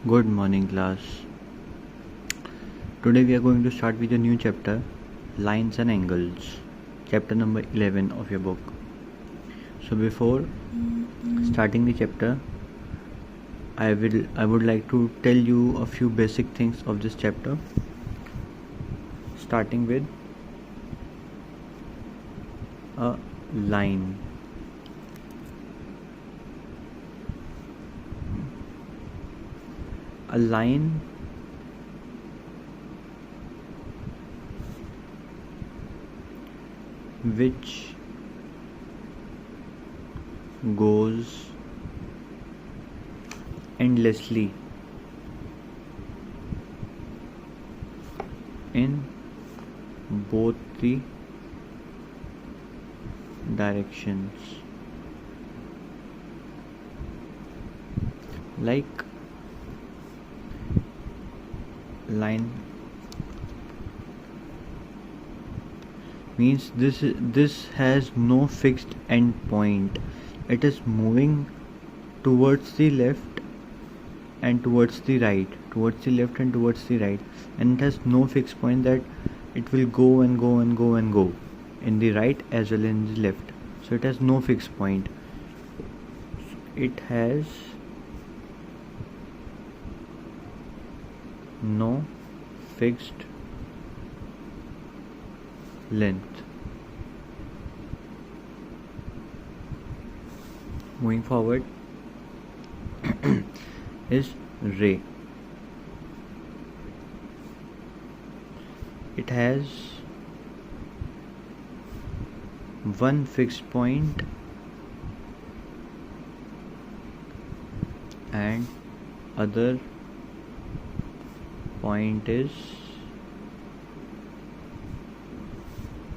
Good morning, class. Today we are going to start with a new chapter, Lines and Angles, chapter number 11 of your book. So before starting the chapter, I would like to tell you a few basic things of this chapter, starting with a line. A line which goes endlessly in both the directions, like line means this has no fixed end point. It is moving towards the left and towards the right, and it has no fixed point that it will go and go and go and go in the right as well as in the left. So it has no fixed point. It has no fixed length. Moving forward is ray. It has one fixed point and other point is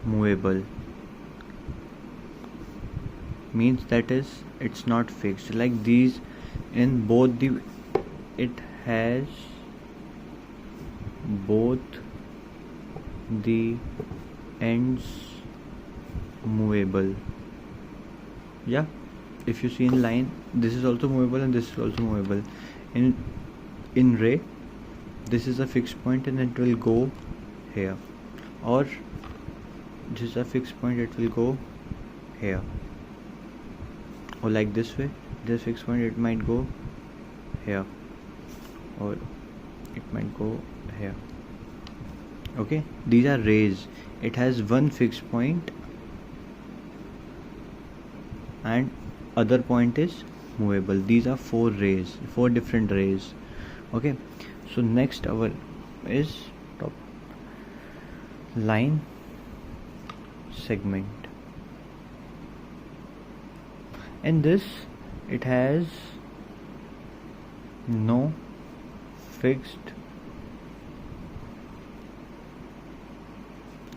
movable, means that is it's not fixed. Like these in both the it has both the ends movable. Yeah, if you see in line, this is also movable and this is also movable. In ray, this is a fixed point and it will go here, or this is a fixed point, it will go here, or like this way. This fixed point, it might go here or it might go here. Okay, these are rays. It has one fixed point and other point is movable. These are four different rays. Okay, so next our is top line segment. In this, it has no fixed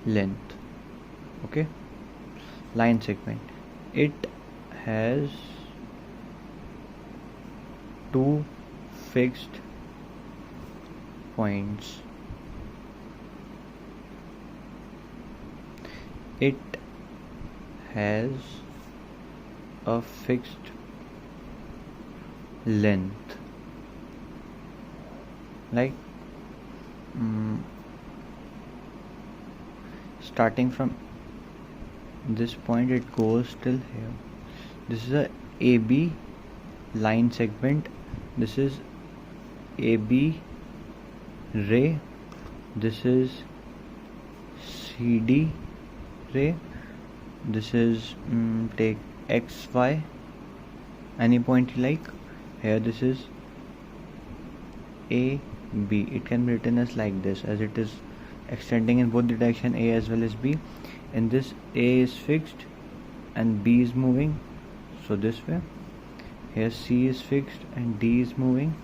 length. Okay, line segment. It has two fixed points. It has a fixed length, like starting from this point, it goes till here. This is a AB line segment. This is AB ray. This is CD ray. This is take XY, any point you like. Here this is AB. It can be written as like this, as it is extending in both the direction A as well as B. In this, A is fixed and B is moving, so this way. Here C is fixed and D is moving.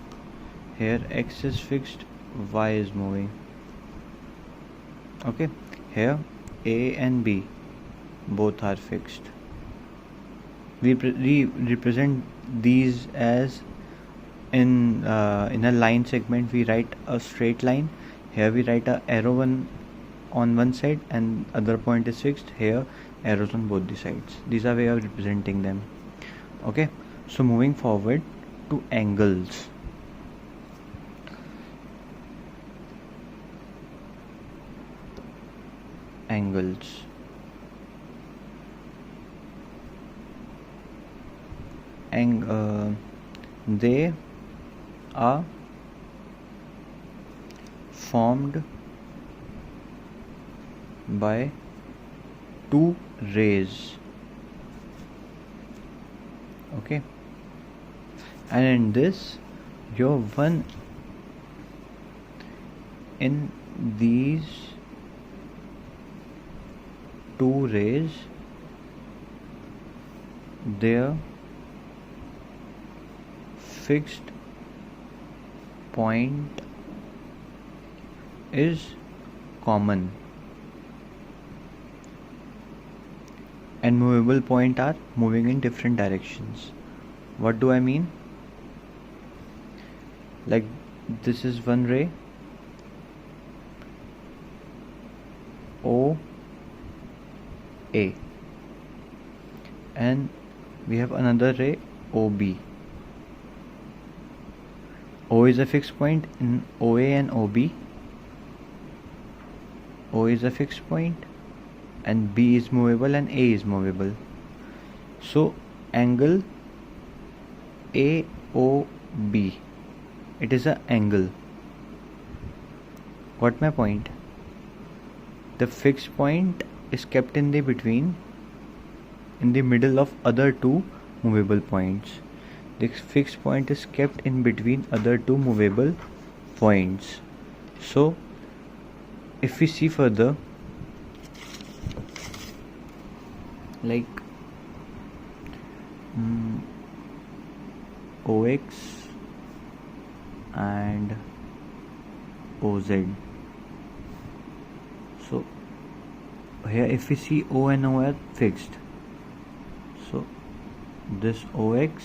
Here X is fixed, Y is moving. Okay, here A and B both are fixed. We represent these as in a line segment. We write a straight line. Here we write a arrow on one side and other point is fixed. Here arrows on both the sides. These are way of representing them. Okay, so moving forward to angles. angles. They are formed by two rays. Okay, and in this, your one in these two rays, their fixed point is common, and movable point are moving in different directions. What do I mean? Like, this is one ray OA, and we have another ray OB. O is a fixed point in OA and OB. O is a fixed point and B is movable and A is movable. So angle AOB, it is an angle. Got my point? The fixed point is kept in the between, in the middle of other two movable points. The fixed point is kept in between other two movable points. So if we see further, like OX and OZ. So here if we see O and O are fixed, so this OX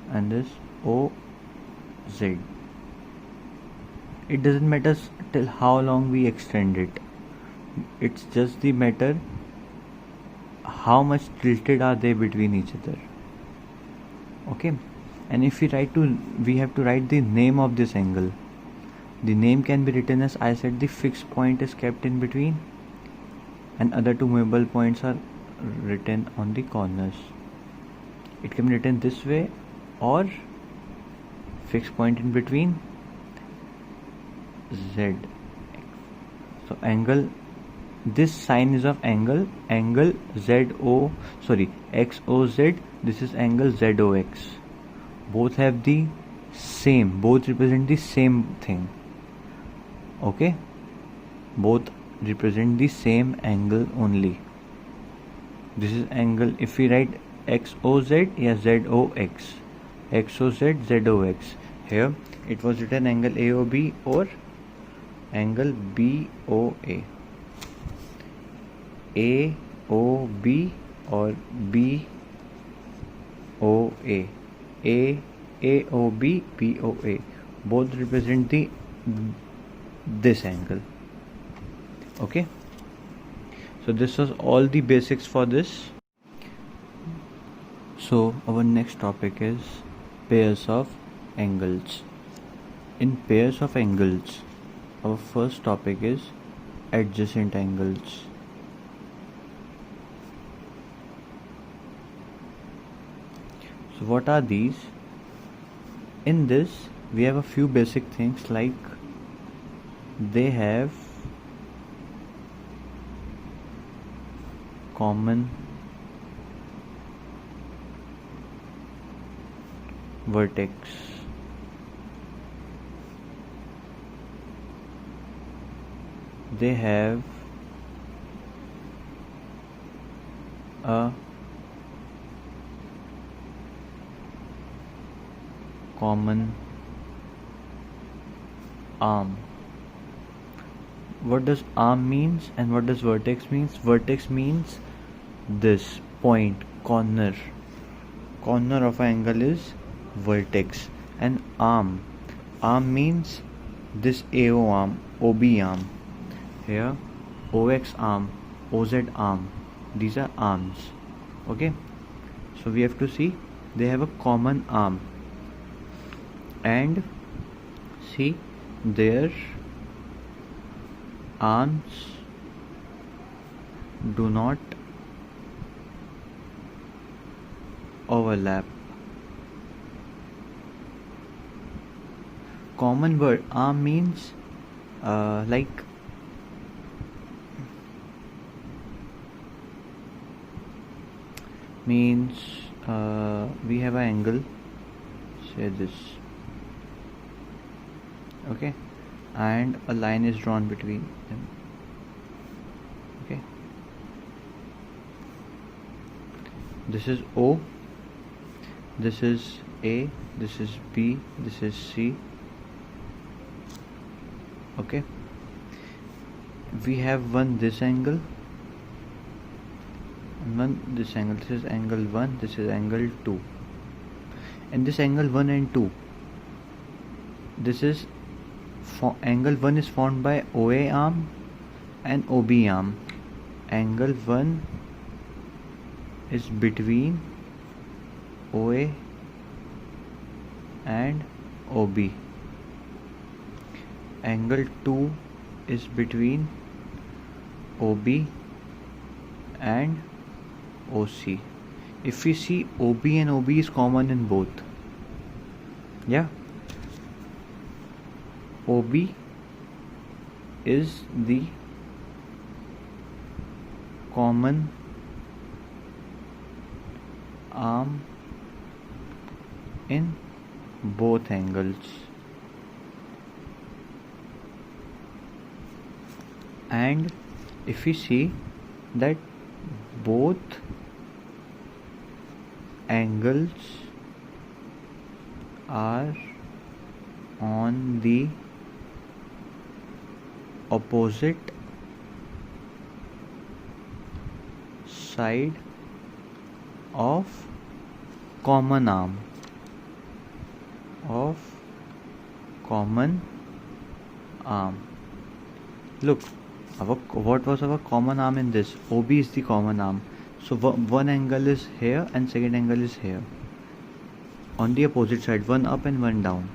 and this OZ, it doesn't matter till how long we extend it. It's just the matter how much tilted are they between each other. Okay, and if we have to write the name of this angle. The name can be written as I said, the fixed point is kept in between and other two movable points are written on the corners. It can be written this way, or fixed point in between Z. So angle, this sign is of angle XOZ. This is angle ZOX. Both have the same, both represent the same thing. Okay, both represent the same angle only. This is angle, if we write XOZ, yeah, ZOX, XOZ, ZOX. Here it was written angle AOB or angle BOA. AOB or BOA. AOB, BOA. Both represent this angle. Okay. So this was all the basics for this. So our next topic is pairs of angles. In pairs of angles, our first topic is adjacent angles. So what are these? In this we have a few basic things, like they have common vertex. They have a common arm. What does arm means and what does vertex means? Vertex means this point, corner of an angle is vertex. And arm means this AO arm, OB arm. Here OX arm, OZ arm, these are arms. Okay, so we have to see they have a common arm, and see their arms do not overlap. Common word arm means like means we have an angle, say this, okay, and a line is drawn between them, okay. This is O, this is A, this is B, this is C, okay. We have one this angle and one this angle. This is angle 1, this is angle 2, and this angle 1 and 2, this is angle 1 is formed by OA arm and OB arm. Angle 1 is between OA and OB. Angle 2 is between OB and OC. If we see, OB and OB is common in both. Yeah, OB is the common arm in both angles, and if we see that both angles are on the opposite side of common arm Look, what was our common arm in this? OB is the common arm. So one angle is here and second angle is here. On the opposite side, one up and one down,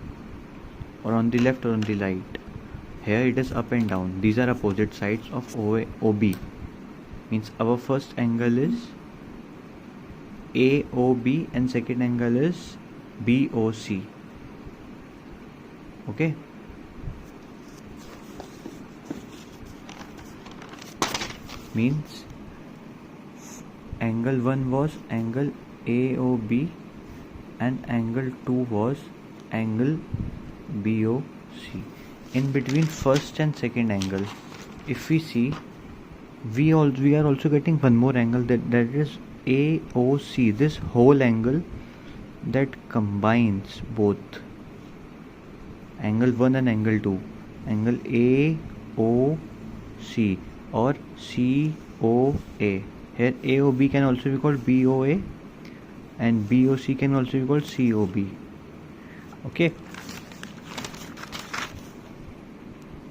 or on the left or on the right. Here it is up and down. These are opposite sides of OB. Means our first angle is AOB and second angle is BOC. Okay. Means angle 1 was angle AOB and angle 2 was angle BOC. In between first and second angle, if we see, we are also getting one more angle, that is AOC. This whole angle that combines both angle 1 and angle 2, angle AOC or COA. Here AOB can also be called BOA and BOC can also be called COB. Okay,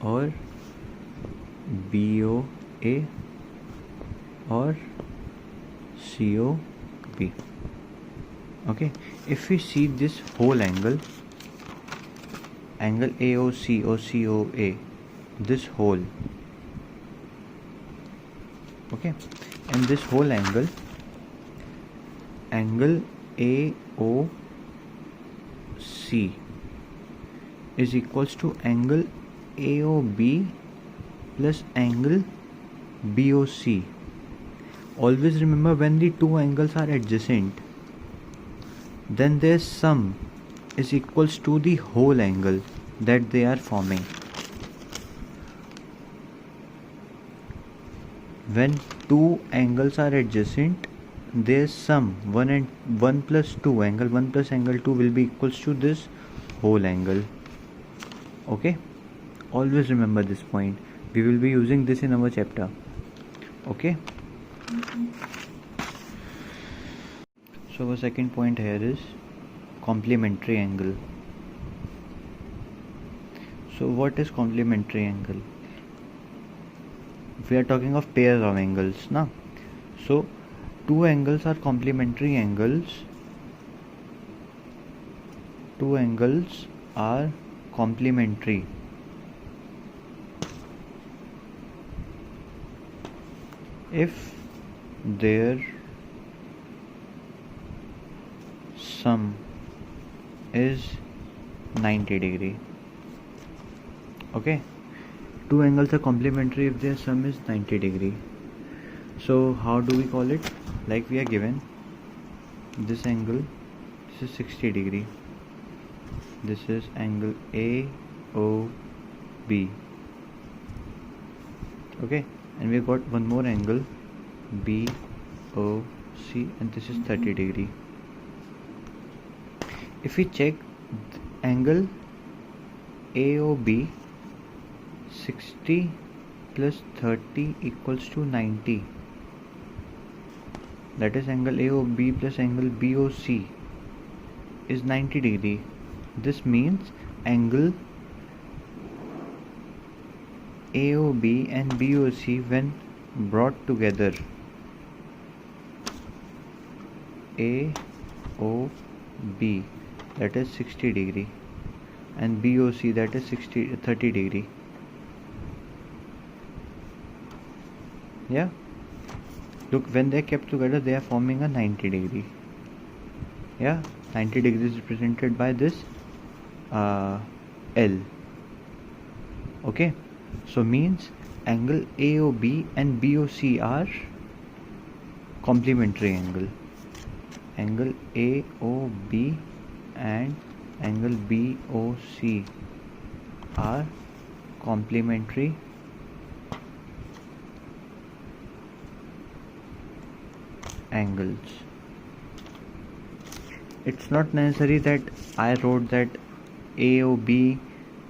or BOA or COB. Okay, if we see this whole angle AOC or COA, this whole, okay, and this whole angle AOC is equals to angle AOB plus angle BOC. Always remember, when the two angles are adjacent, then their sum is equals to the whole angle that they are forming. When two angles are adjacent, their sum 1 plus 2, angle 1 plus angle 2 will be equals to this whole angle. Okay, always remember this point. We will be using this in our chapter. Okay. So our second point here is complementary angle. So what is complementary angle? We are talking of pairs of angles now. So two angles are complementary angles. Two angles are complementary if their sum is 90 degree. Okay, two angles are complementary if their sum is 90 degree. So how do we call it? Like we are given this angle, this is 60 degree, this is angle AOB. Okay, and we got one more angle BOC, and this is 30 degree. If we check angle AOB, 60 plus 30 equals to 90. That is angle AOB plus angle BOC is 90 degree. This means angle AOB and BOC when brought together, AOB, that is 60 degree, and BOC, that is 30 degree. Yeah, look, when they are kept together they are forming a 90 degree. Yeah, 90 degrees is represented by this L. Okay, so means angle AOB and BOC are complementary angle. Angle AOB and angle BOC are complementary angles. It's not necessary that I wrote that AOB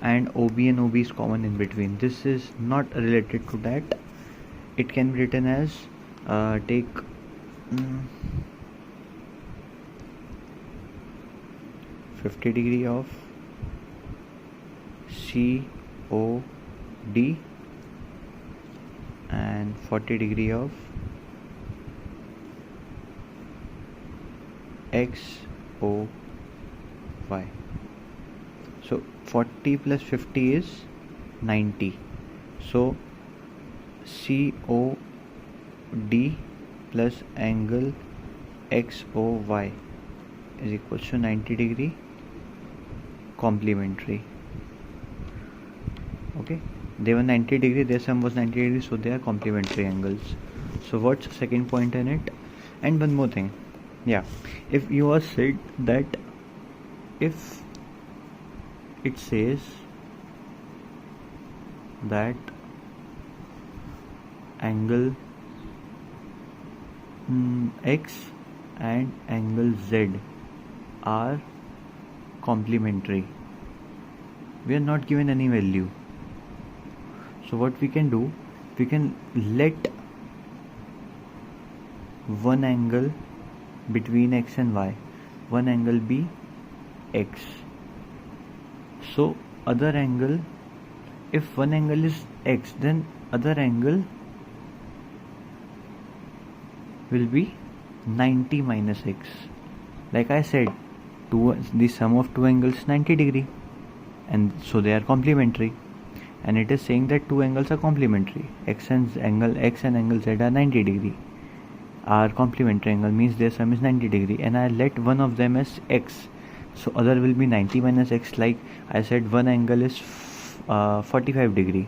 and OB and OB is common in between. This is not related to that. It can be written as take 50 degree of COD and 40 degree of XOY. So 40 plus 50 is 90. So COD plus angle XOY is equal to 90 degree complementary. Okay, they were 90 degree, their sum was 90 degree, so they are complementary angles. So what's the second point in it? And one more thing, yeah, if you are said that if it says that angle X and angle Z are complementary, we are not given any value. So what we can do, we can let one angle between X and Y, one angle be X. So other angle, if one angle is X, then other angle will be 90 minus X. Like I said, the sum of two angles 90 degree, and so they are complementary, and it is saying that two angles are complementary. Angle X and angle Z are 90 degree, are complementary angle, means their sum is 90 degree, and I let one of them as X, so other will be 90 minus X. Like I said, one angle is 45 degree,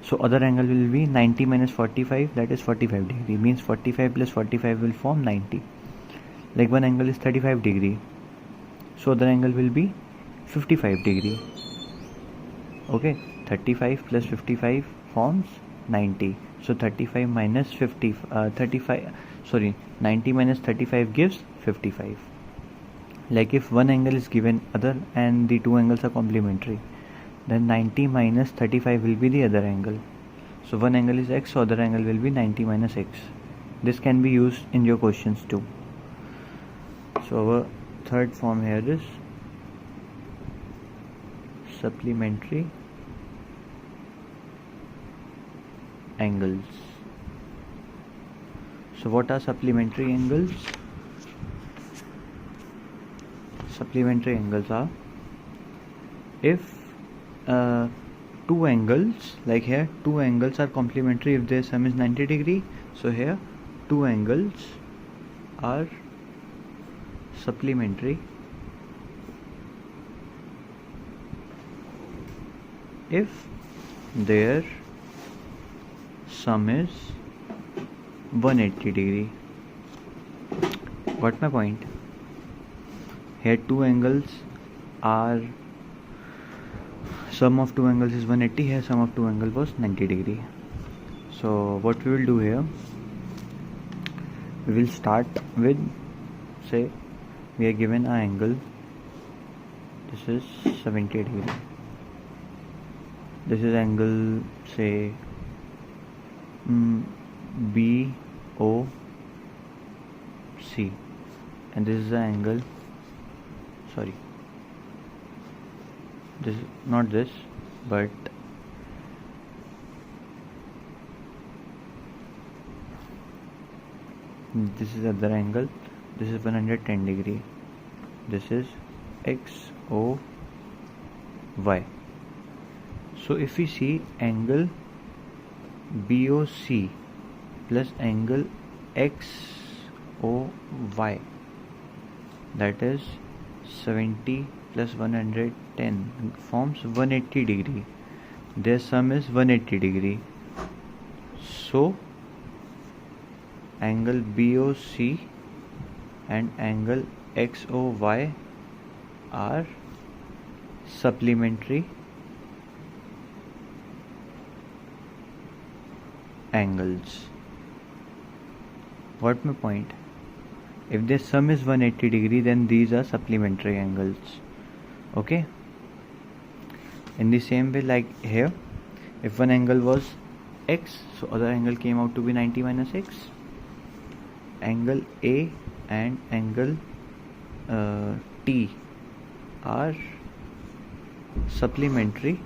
so other angle will be 90 minus 45, that is 45 degree, means 45 plus 45 will form 90. Like one angle is 35 degree, so other angle will be 55 degree. Okay, 35 plus 55 forms 90, so 35 minus 90 minus 35 gives 55. Like if one angle is given other and the two angles are complementary, then 90 minus 35 will be the other angle. So one angle is X, so other angle will be 90 minus X. This can be used in your questions too. So our third form here is supplementary angles. So what are supplementary angles? Supplementary angles are if two angles, like here two angles are complementary if their sum is 90 degree. So here two angles are supplementary if their sum is 180 degree. Got my point? Here two angles are, sum of two angles is 180, here sum of two angles was 90 degree. So what we will do here, we will start with, say we are given an angle, this is 70 degree, this is angle say BOC, and this is the angle, sorry, this is not this, but this is other angle, this is 110 degree, this is XOY. So if we see angle BOC plus angle XOY, that is 70 plus 110 forms 180 degree. Their sum is 180 degree. So angle BOC and angle XOY are supplementary angles. Got my point? If their sum is 180 degree, then these are supplementary angles. Okay. In the same way, like here, if one angle was X, so other angle came out to be 90 minus X. Angle A and angle T are supplementary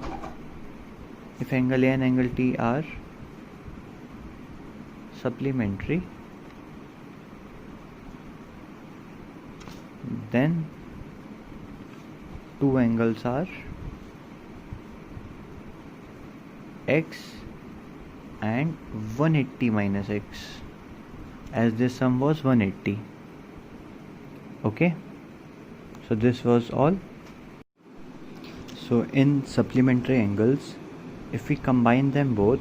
if angle A and angle T are supplementary, then two angles are X and 180 minus X, as this sum was 180. Okay, so this was all. So in supplementary angles, if we combine them both,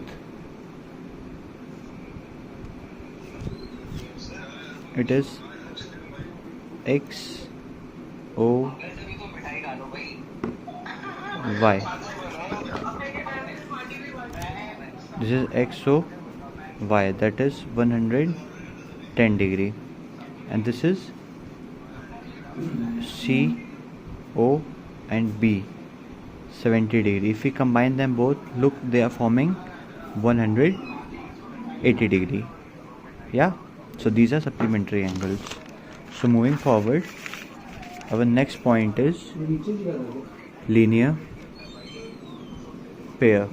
it is X O Y. This is X O Y, that is 110 degree, and this is C O and B, 70 degree. If we combine them both, look, they are forming 180 degree. Yeah, so these are supplementary angles. So moving forward, our next point is linear pair.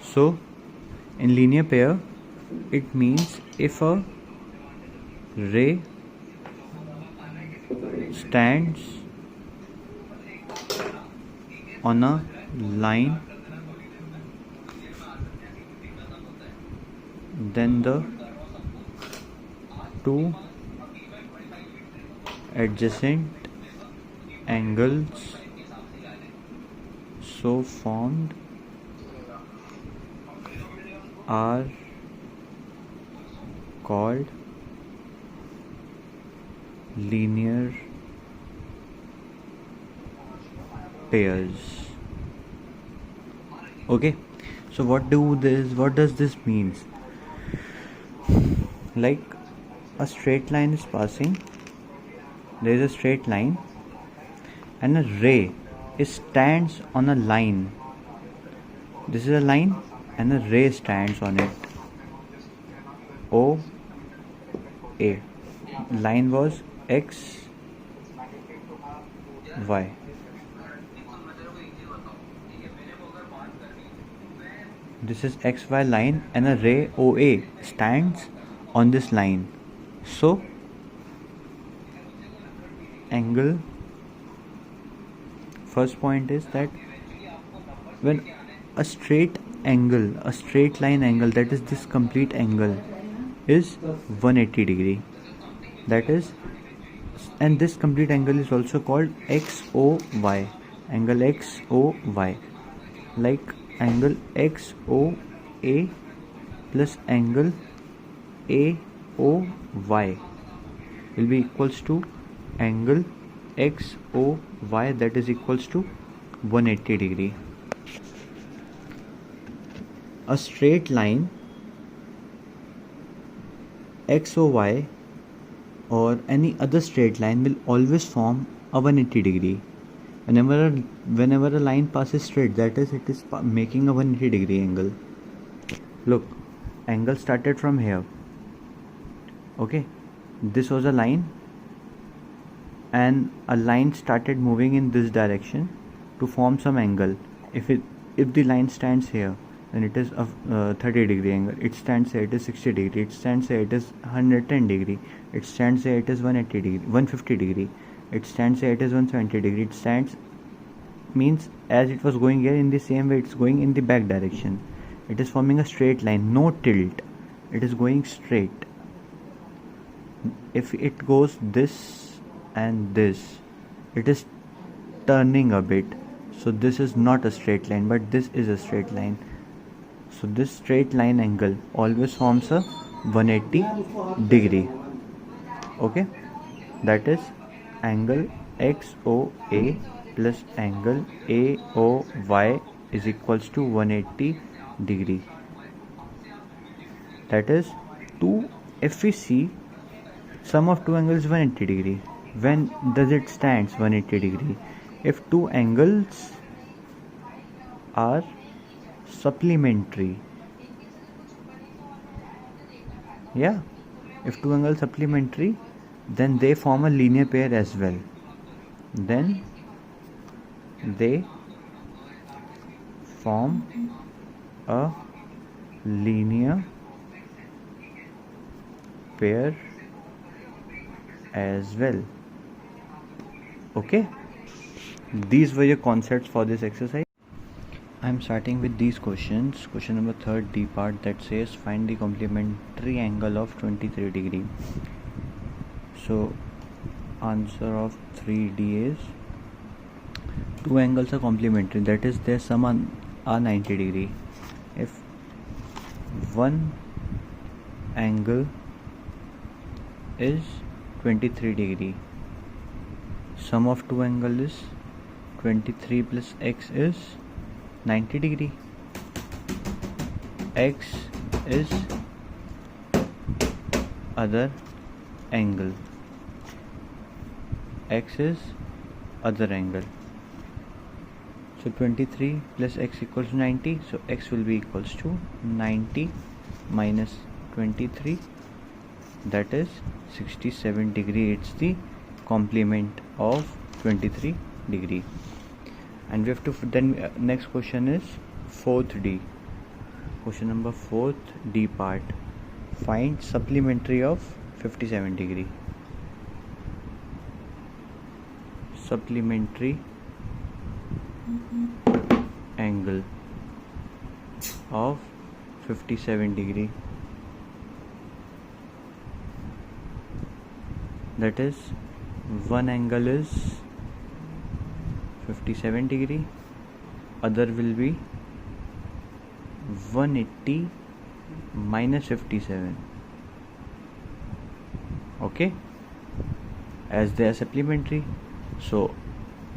So in linear pair, it means if a ray stands on a line, then the two adjacent angles so formed are called linear pairs. Okay, so what does this means? Like a straight line is passing, there is a straight line, and a ray stands on a line. This is a line and a ray stands on it. O A. Line was X Y. This is XY line and a ray OA stands on this line. So first point is that when a straight line angle, that is this complete angle is 180 degree, that is, and this complete angle is also called XOY, angle XOY, like angle XOA plus angle AOY will be equals to angle XOY, that is equals to 180 degree. A straight line XOY or any other straight line will always form a 180 degree. Whenever a line passes straight, that is, it is making a 180 degree angle. Look, angle started from here. Okay, this was a line, and a line started moving in this direction to form some angle. If the line stands here, then it is a 30 degree angle. It stands here, it is 60 degree. It stands here, it is 110 degree. It stands here, it is 180 degree, 150 degree. It stands here, it is 170 degree. It stands means as it was going here, in the same way it's going in the back direction. It is forming a straight line, no tilt. It is going straight. If it goes this and this, it is turning a bit. So this is not a straight line, but this is a straight line. So this straight line angle always forms a 180 degree. Okay, that is angle XOA plus angle AOY is equals to 180 degree. That is, if we see sum of two angles 180 degree, when does it stands 180 degree? If two angles are supplementary. Yeah, if two angles supplementary, then they form a linear pair as well. Then they form a linear pair as well. Okay, these were your concepts for this exercise. I am starting with these questions. Question number 3, D part, that says find the complementary angle of 23 degree. So answer of 3D is two angles are complementary, that is their sum are 90 degree. If one angle is 23 degree, sum of two angle is 23 plus x is 90 degree. X is other angle. X is other angle. So 23 plus x equals to 90. So x will be equals to 90 minus 23. That is 67 degree. It's the complement of 23 degree. And we have to then next question is 4th D. Question number 4th D part. Find supplementary of 57 degree. Supplementary angle of 57 degree. That is, one angle is 57 degree, other will be 180 minus 57. Okay, as they are supplementary, so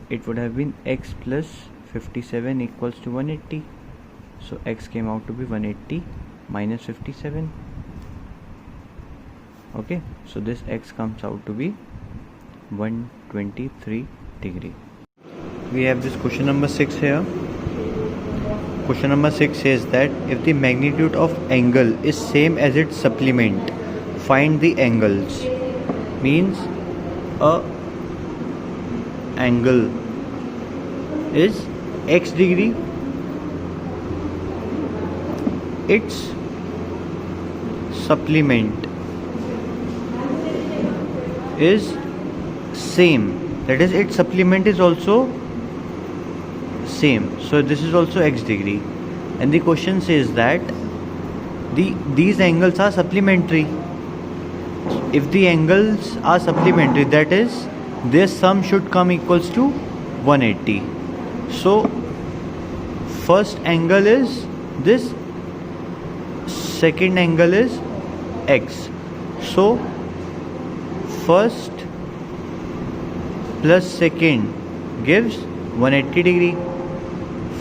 it would have been x plus 57 equals to 180. So x came out to be 180 minus 57. Okay, so this x comes out to be 123 degree. We have this question number 6 here. Question number 6 says that if the magnitude of angle is same as its supplement, find the angles. Means a angle is x degree, its supplement is same, that is its supplement is also same, so this is also x degree. And the question says that these angles are supplementary. If the angles are supplementary, that is their sum should come equals to 180. So first angle is this, second angle is x. So first plus second gives 180 degree.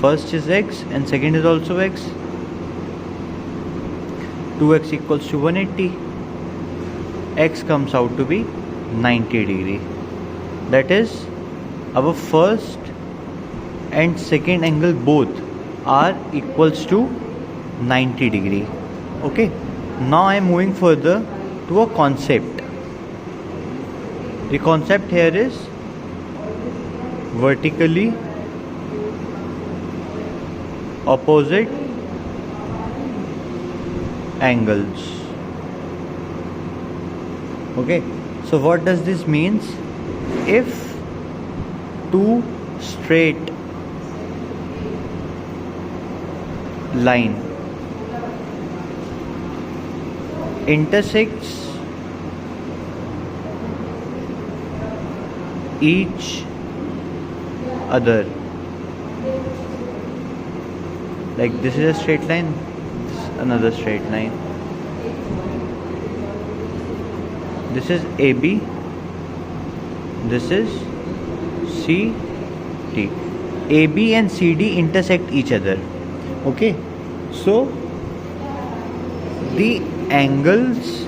First is x and second is also x. 2x equals to 180. X comes out to be 90 degree. That is, our first and second angle both are equals to 90 degree. Okay, now I am moving further to a concept. The concept here is vertically opposite angles. Okay, so what does this means? If two straight line intersects each other, like this is a straight line, this is another straight line, this is AB, this is CT. AB and CD intersect each other. Okay, so the angles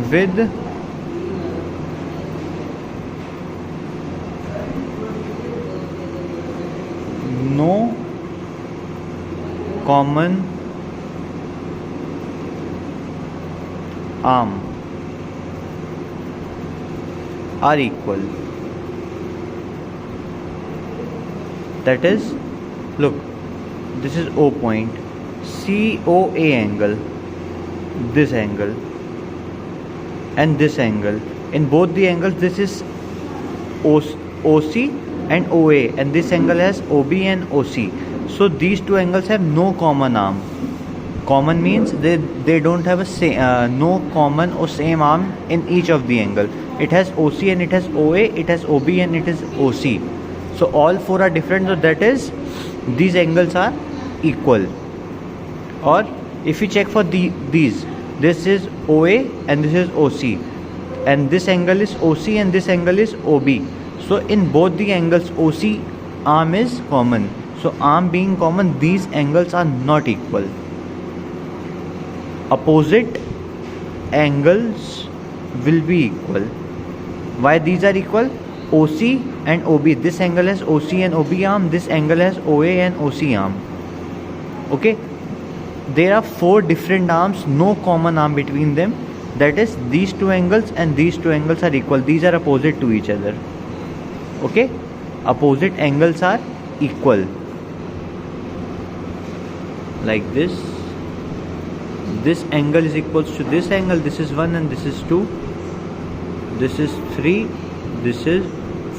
with no common arm are equal. That is, look, this is O point, COA angle, this angle and this angle. In both the angles, this is OC and OA, and this angle has OB and OC. So these two angles have no common arm. Common means they don't have a no common or same arm in each of the angle. It has OC and it has OA, it has OB and it is OC. So all four are different, so that is these angles are equal. Or if you check for these, this is OA and this is OC, and this angle is OC and this angle is OB. So in both the angles, OC arm is common. So arm being common, these angles are not equal. Opposite angles will be equal. Why these are equal? OC and OB. This angle has OC and OB arm. This angle has OA and OC arm. Okay. There are four different arms, no common arm between them. That is, these two angles and these two angles are equal. These are opposite to each other. Okay. Opposite angles are equal. Like this. This angle is equals to this angle. This is 1 and this is 2. This is 3. This is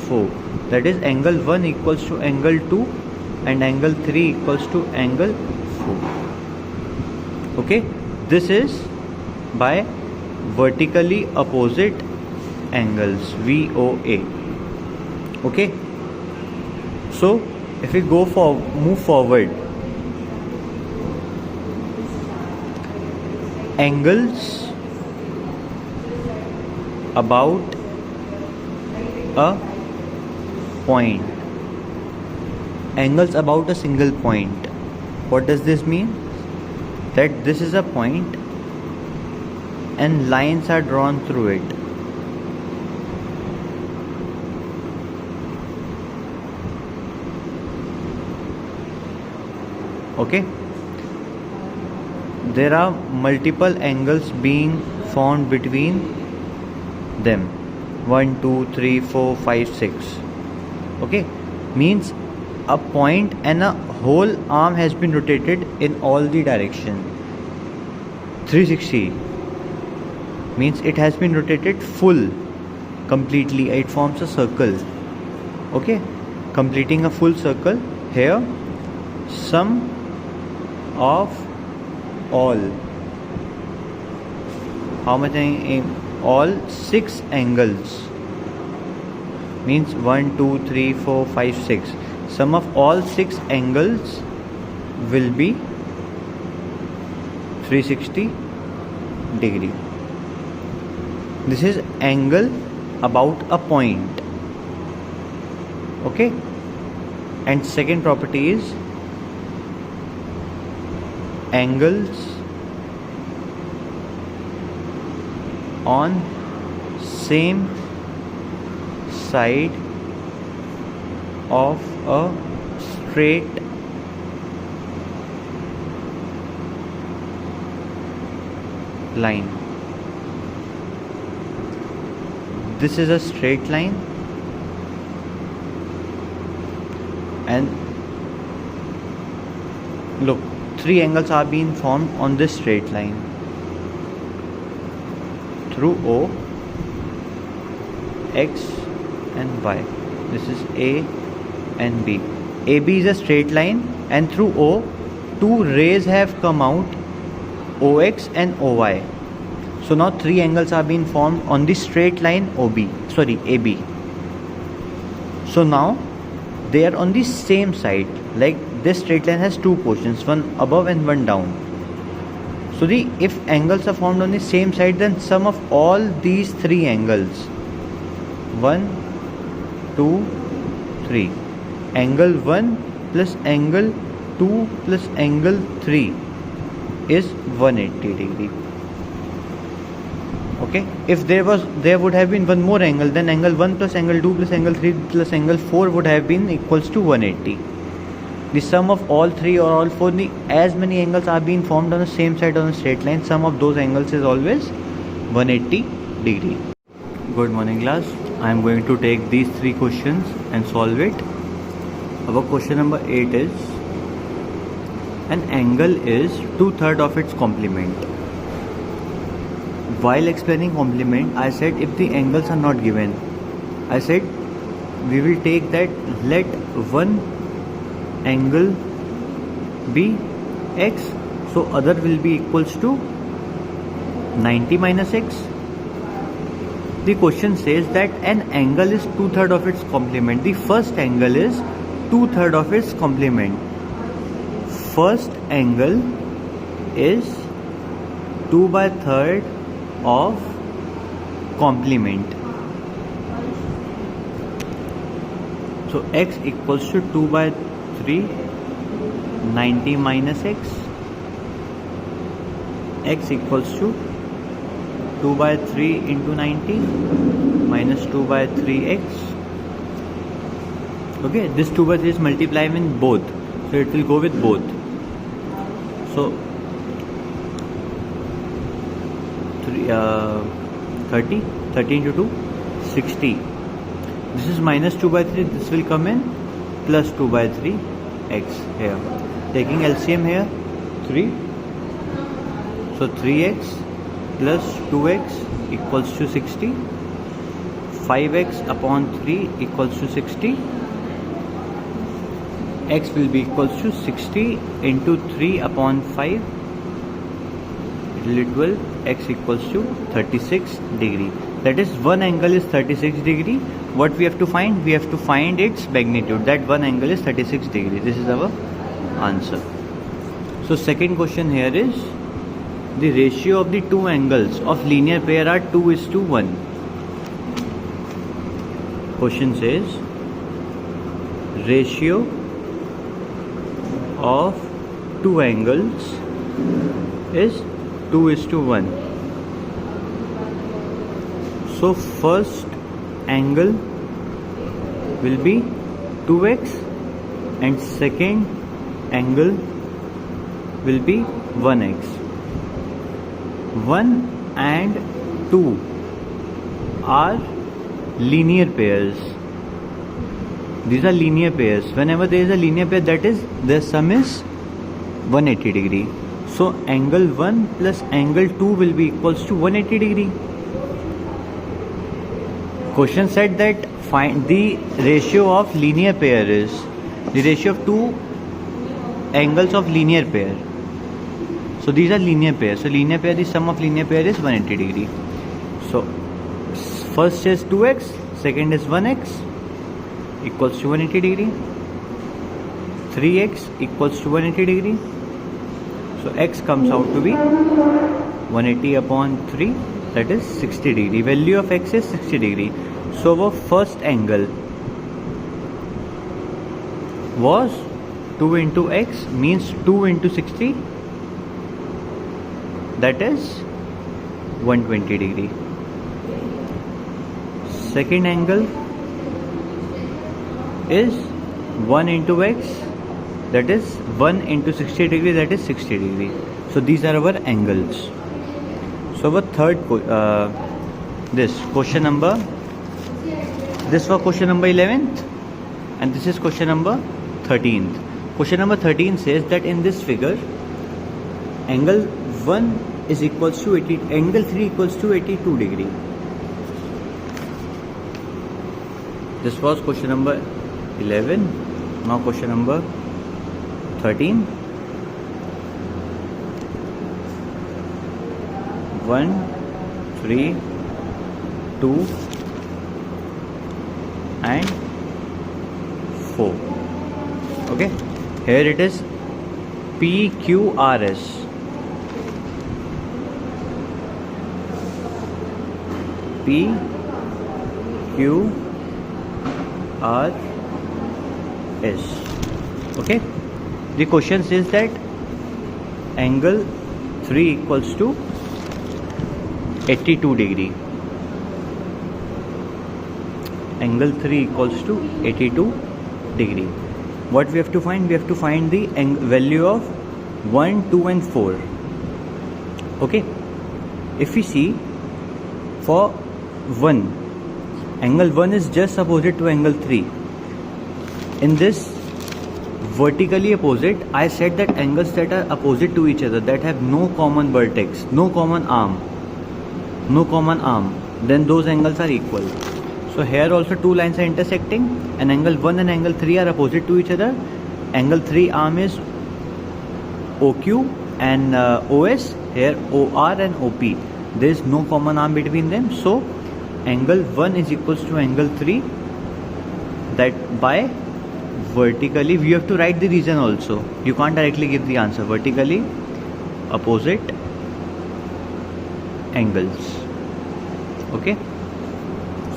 4. That is, angle 1 equals to angle 2 and angle 3 equals to angle 4. Okay, this is by vertically opposite angles, VOA. Okay, so if we move forward, angles about a point, angles about a single point. What does this mean? That this is a point and lines are drawn through it. Okay, there are multiple angles being found between them. 1, 2, 3, 4, 5, 6. Okay, means a point and a whole arm has been rotated in all the direction. 360 means it has been rotated full, completely. It forms a circle. Okay, completing a full circle here. Sum of all, how much? All 6 angles means 1 2 3 4 5 6. Sum of all 6 angles will be 360 degree. This is angle about a point. Okay, and second property is angles on same side of a straight line. This is a straight line, and look, 3 angles are being formed on this straight line through O, X and Y. This is A and B. AB is a straight line, and through O, 2 rays have come out, OX and OY. So now 3 angles are being formed on the straight line AB. So now they are on the same side. Like this straight line has 2 portions, one above and one down. So if angles are formed on the same side, then sum of all these 3 angles, 1 2 3, angle 1 plus angle 2 plus angle 3 is 180 degree. Okay, if there would have been one more angle, then angle 1 plus angle 2 plus angle 3 plus angle 4 would have been equals to 180. The sum of all 3 or all 4, as many angles are being formed on the same side on a straight line, sum of those angles is always 180 degree. Good morning class. I am going to take these 3 questions and solve it. Our question number 8 is, an angle is 2/3 of its complement. While explaining complement, I said if the angles are not given, I said we will take that let one angle be x, so other will be equals to 90 minus x. The question says that an angle is 2/3 of its complement. The first angle is 2/3 of its complement. First angle is 2/3 of complement. So x equals to 2/3, 90 minus x. X equals to 2/3 into 90 minus 2/3x. Okay, this 2/3 is multiplied in both, so it will go with both. So 30 into 2, 60. This is minus 2/3, this will come in plus 2/3x here. Taking LCM here, 3. So 3x plus 2x equals to 60. 5x upon 3 equals to 60. X will be equals to 60 into 3 upon 5. It will be 12. X equals to 36 degree. That is, one angle is 36 degree. What we have to find? We have to find its magnitude. That one angle is 36 degree. This is our answer. So second question here is, the ratio of the 2 angles of linear pair are 2:1. Question says ratio of 2 angles is 2:1. So first angle will be 2x and second angle will be 1x. 1 and 2 are linear pairs. These are linear pairs. Whenever there is a linear pair, that is, their sum is 180 degree. So angle 1 plus angle 2 will be equals to 180 degree. Question said that find the ratio of linear pair is the ratio of two angles of linear pair. So these are linear pairs. So linear pair, the sum of linear pair is 180 degree. So first is 2x, second is 1x equals to 180 degree. 3x equals to 180 degree. So x comes out to be 180 upon 3, that is 60 degree. Value of x is 60 degree. So our first angle was 2 into x, means 2 into 60, that is 120 degree. Second angle is 1 into x, that is 1 into 60 degree, that is 60 degree. So these are our angles. So our third this question number, this was question number 11th and this is question number 13th. Question number 13 says that in this figure angle 1 is equals to 80, angle 3 equals to 82 degree. This was question number 11. Now question number 13. 1, 3, 2 and 4. Okay, here it is PQRS. PQRS. Okay, the question says that angle 3 equals to 82 degree. Angle 3 equals to 82 degree. What we have to find? We have to find the value of 1, 2 and 4. Okay, if we see for 1, angle 1 is just opposite to angle 3. In this vertically opposite, I said that angles that are opposite to each other, that have no common vertex, no common arm, then those angles are equal. So here also two lines are intersecting and angle 1 and angle 3 are opposite to each other. Angle 3 arm is OQ and OS, here OR and OP. There is no common arm between them. So angle 1 is equals to angle 3, that by vertically, we have to write the reason also. You can't directly give the answer. Vertically opposite angles. Okay,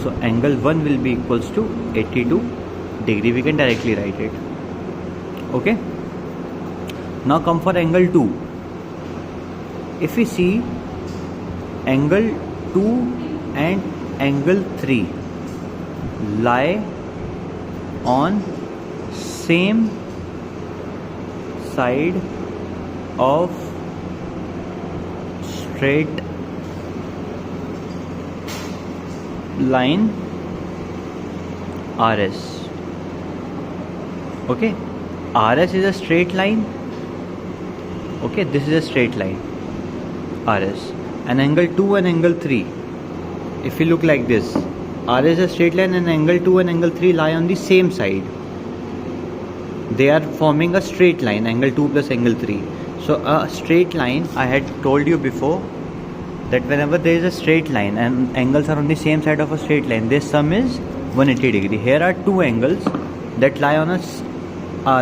so angle 1 will be equals to 82 degree. We can directly write it. Okay, now come for angle 2. If we see angle 2 and angle 3 lie on same side of straight line RS. Okay, RS is a straight line. Okay, this is a straight line RS, and angle 2 and angle 3, if you look like this, RS is a straight line and angle 2 and angle 3 lie on the same side. They are forming a straight line, angle 2 plus angle 3. So a straight line, I had told you before that whenever there is a straight line and angles are on the same side of a straight line, their sum is 180 degree. Here are two angles that lie on a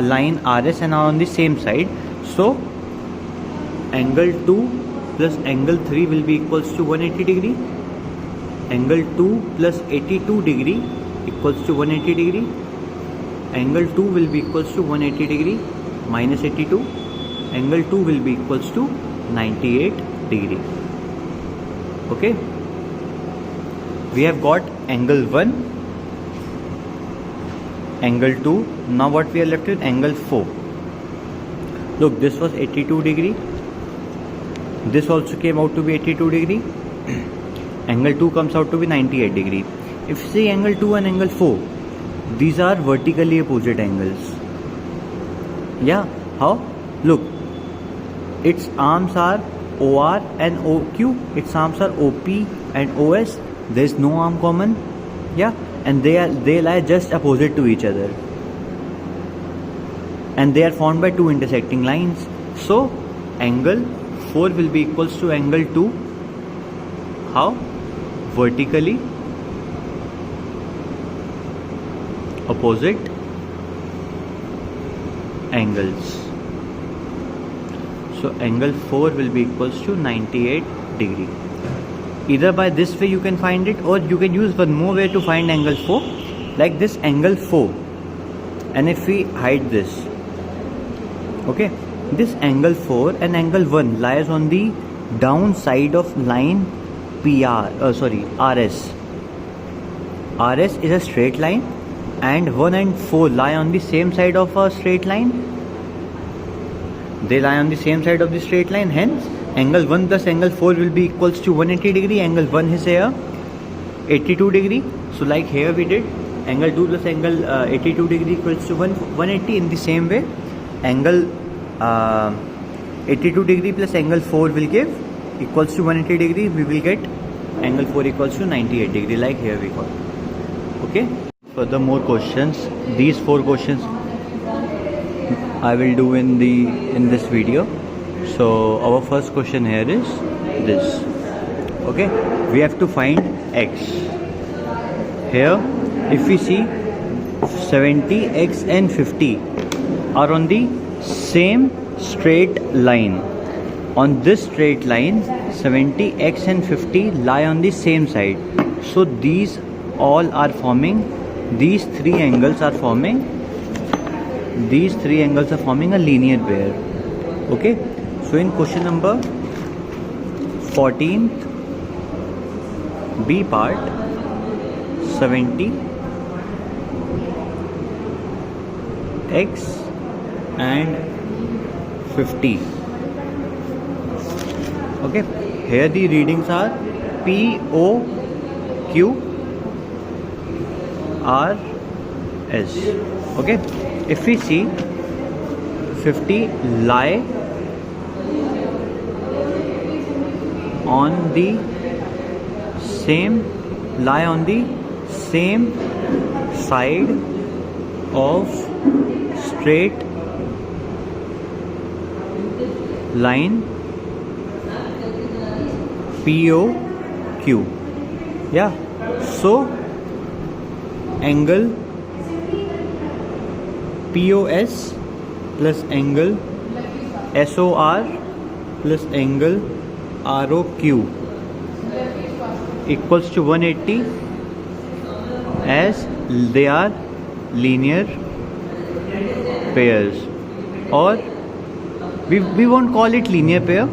line RS and are on the same side. So angle 2 plus angle 3 will be equals to 180 degree. Angle 2 plus 82 degree equals to 180 degree. Angle 2 will be equals to 180 degree minus 82. Angle 2 will be equals to 98 degree. Okay, we have got angle 1, angle 2. Now what we are left with? Angle 4. Look, this was 82 degree. This also came out to be 82 degree. Angle 2 comes out to be 98 degree. If you see angle 2 and angle 4, these are vertically opposite angles. Yeah, how? Look, its arms are OR and OQ, its arms are OP and OS. There is no arm common. Yeah, and they lie just opposite to each other, and they are formed by two intersecting lines. So angle 4 will be equals to angle 2. How? Vertically opposite angles. So angle 4 will be equals to 98 degree. Either by this way you can find it, or you can use one more way to find angle 4, like this angle 4. And if we hide this, okay, this angle 4 and angle 1 lies on the down side of line RS. RS is a straight line, and 1 and 4 lie on the same side of a straight line. They lie on the same side of the straight line, hence angle 1 plus angle 4 will be equals to 180 degree. Angle 1 is here 82 degree. So like here we did angle 2 plus angle 82 degree equals to 180. In the same way, angle 82 degree plus angle 4 will give equals to 180 degree. We will get angle 4 equals to 98 degree, like here we got. Okay. Further more questions. These 4 questions I will do in this video. So our first question here is this. Okay, we have to find x. Here if we see 70, x and 50 are on the same straight line. On this straight line, 70, x and 50 lie on the same side. So these all are forming, these three angles are forming a linear pair. Okay, so in question number 14th B part, 70, x and 50. Okay, here the readings are P, O, Q, R, S. Okay, if we see 50 lie on the same side of straight line POQ. Yeah, so angle POS plus angle SOR plus angle ROQ equals to 180, as they are linear pairs. Or we won't call it linear pair.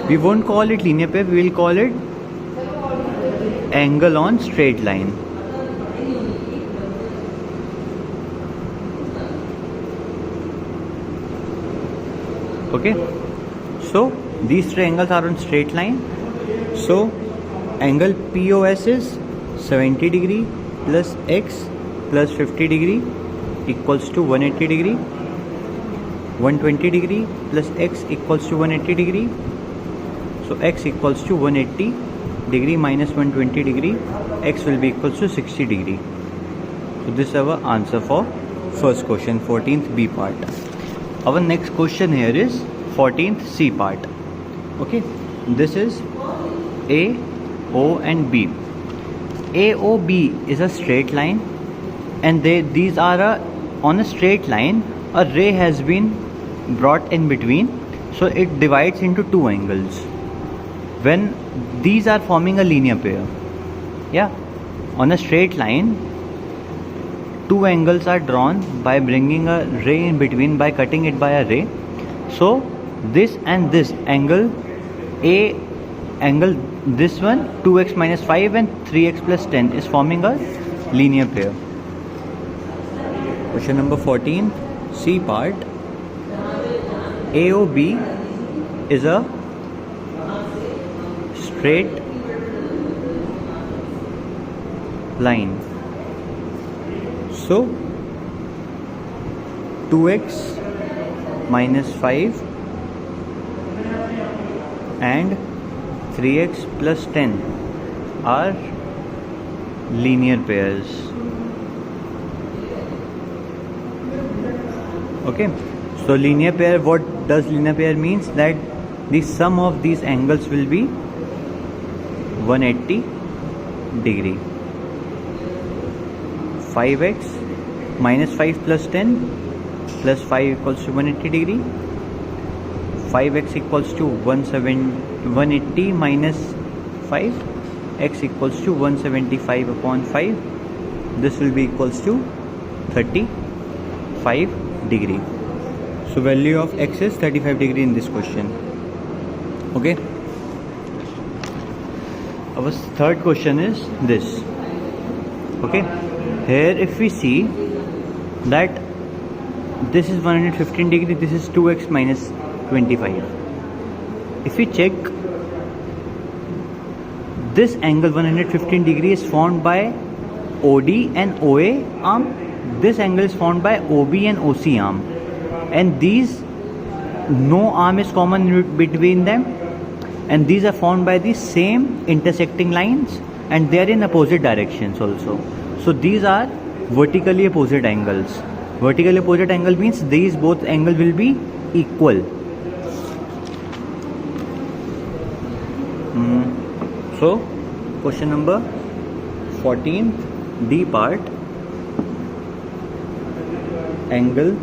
We won't call it linear pair. We will call it angle on straight line. Okay, so these three angles are on straight line. So angle POS is 70 degree plus x plus 50 degree equals to 180 degree. 120 degree plus x equals to 180 degree. So x equals to 180 degree minus 120 degree. X will be equals to 60 degree. So this is our answer for first question, 14th B part. Our next question here is 14th C part. Okay, this is A, O and B. AOB is a straight line, and these are on a straight line. A ray has been brought in between, so it divides into two angles. When these are forming a linear pair, yeah, on a straight line, two angles are drawn by bringing a ray in between, by cutting it by a ray. So this and this angle, this one 2x minus 5 and 3x plus 10 is forming a linear pair. Question number 14, C part. AOB is a straight line. So 2x minus 5 and 3x plus 10 are linear pairs. Okay, so linear pair, what does linear pair means? That the sum of these angles will be 180 degree. 5x minus 5 plus 10 plus 5 equals to 180 degree. 5x equals to 180 minus 5, x equals to 175 upon 5. This will be equals to 35 degree. So value of x is 35 degree in this question. Okay, our third question is this. Okay, here if we see that this is 115 degree, this is 2x minus 25. If we check, this angle 115 degree is formed by OD and OA arm. This angle is formed by OB and OC arm, and these no arm is common between them, and these are formed by the same intersecting lines, and they are in opposite directions also. So these are vertically opposite angles. Vertically opposite angle means these both angle will be equal. So question number 14, D part, angle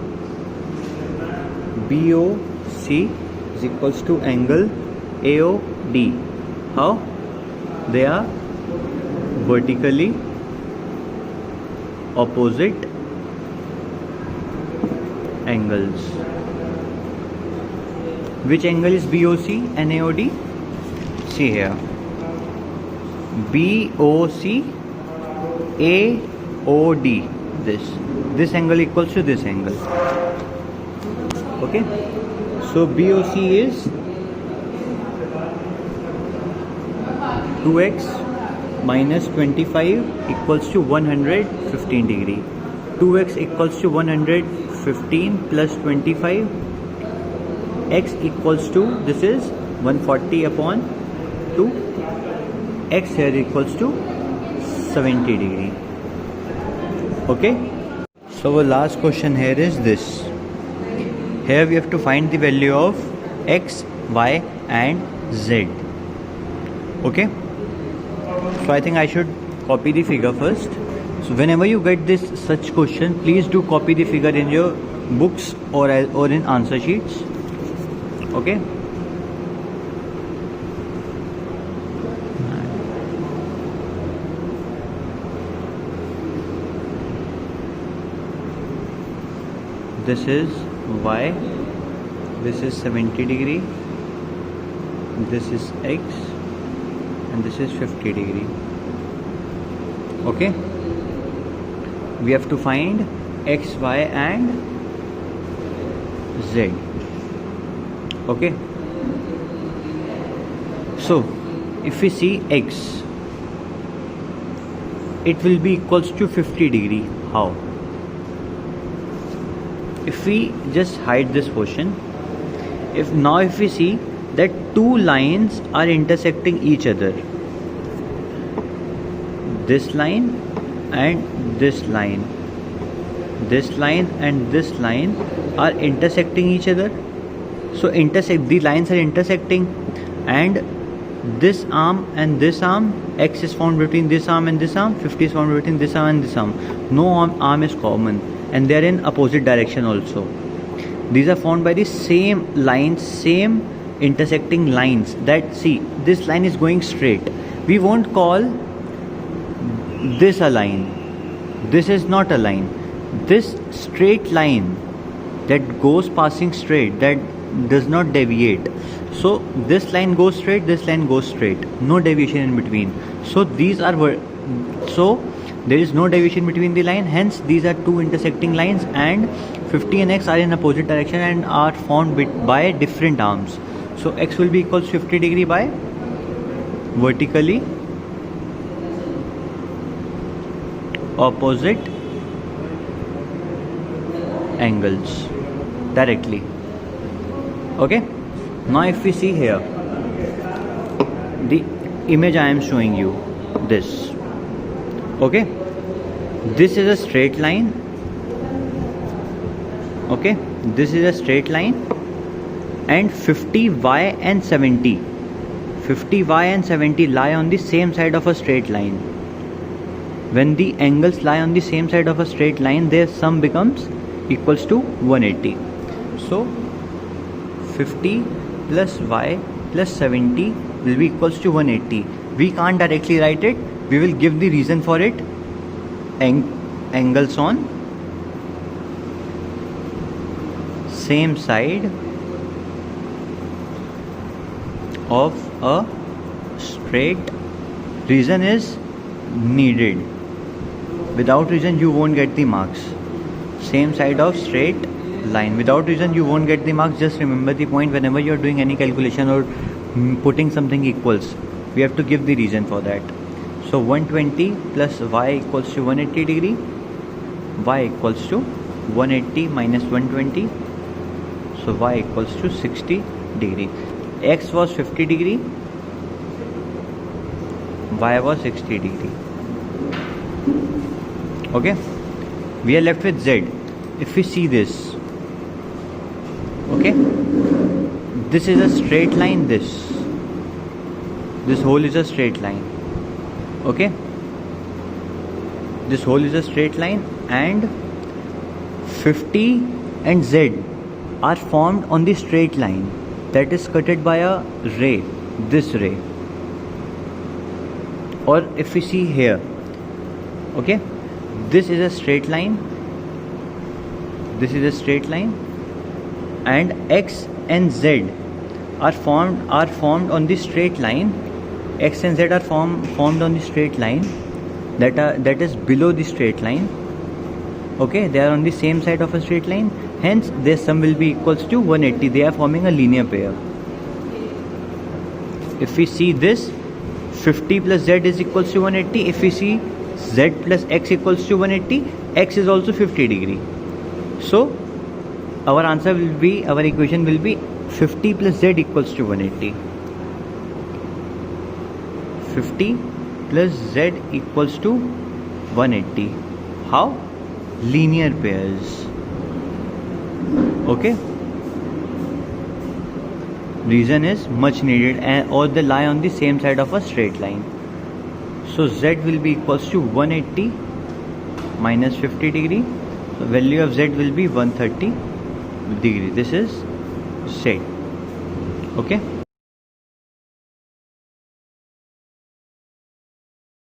BOC is equals to angle AOD. How? They are vertically opposite angles. Which angle is BOC and AOD? See here, BOC AOD, this angle equals to this angle. Okay, so BOC is 2x minus 25 equals to 115 degree. 2x equals to 115 plus 25, x equals to, this is 140 upon 2, x here equals to 70 degree. Okay, so our last question here is this. Here we have to find the value of x, y and z. Okay, so I think I should copy the figure first. So whenever you get this such question, please do copy the figure in your books or in answer sheets. Okay, this is y, this is 70 degree, this is x, and this is 50 degree. Okay, we have to find x, y and z. Okay, so if we see x, it will be equals to 50 degree. How? If we just hide this portion, if we see that two lines are intersecting each other, this line and this line, this line and this line are intersecting each other. So the lines are intersecting, and this arm and this arm, x is found between this arm and this arm, 50 is found between this arm and this arm. No arm is common, and they are in opposite direction also. These are formed by the same lines, same intersecting lines. That, see, this line is going straight. We won't call this a line. This is not a line. This straight line that goes passing straight, that does not deviate. So this line goes straight, this line goes straight, no deviation in between. So these are, so there is no deviation between the line, hence these are two intersecting lines, and 50 and x are in opposite direction and are formed by different arms. So x will be equals to 50 degree by vertically opposite angles directly. Okay, now if we see here, the image I am showing you, this. Okay, this is a straight line. Okay, this is a straight line, and 50y and 70 lie on the same side of a straight line. When the angles lie on the same side of a straight line, their sum becomes equals to 180. So 50 plus y plus 70 will be equals to 180. We can't directly write it. We will give the reason for it. Angles on same side of a straight. Reason is needed. Without reason you won't get the marks. Same side of straight line. Without reason you won't get the marks. Just remember the point. Whenever you are doing any calculation or putting something equals, we have to give the reason for that. So 120 plus y equals to 180 degree. Y equals to 180 minus 120. So y equals to 60 degree. X was 50 degree. Y was 60 degree. Okay, we are left with Z. If we see this, okay, this is a straight line. This whole is a straight line. Okay, this whole is a straight line, and 50 and Z are formed on the straight line that is cutted by a ray, this ray. Or if we see here, okay, this is a straight line, this is a straight line, and X and Z are formed on the straight line. X and Z are formed on the straight line that is below the straight line. Okay, they are on the same side of a straight line, hence their sum will be equals to 180. They are forming a linear pair. If we see this, 50 plus Z is equals to 180. If we see Z plus X equals to 180, X is also 50 degree. So our answer will be, our equation will be 50 plus Z equals to 180. 50 plus Z equals to 180. How? Linear pairs. Okay, reason is much needed, and or they lie on the same side of a straight line. So Z will be equals to 180 minus 50 degree. So value of Z will be 130 degree. This is Z. Okay.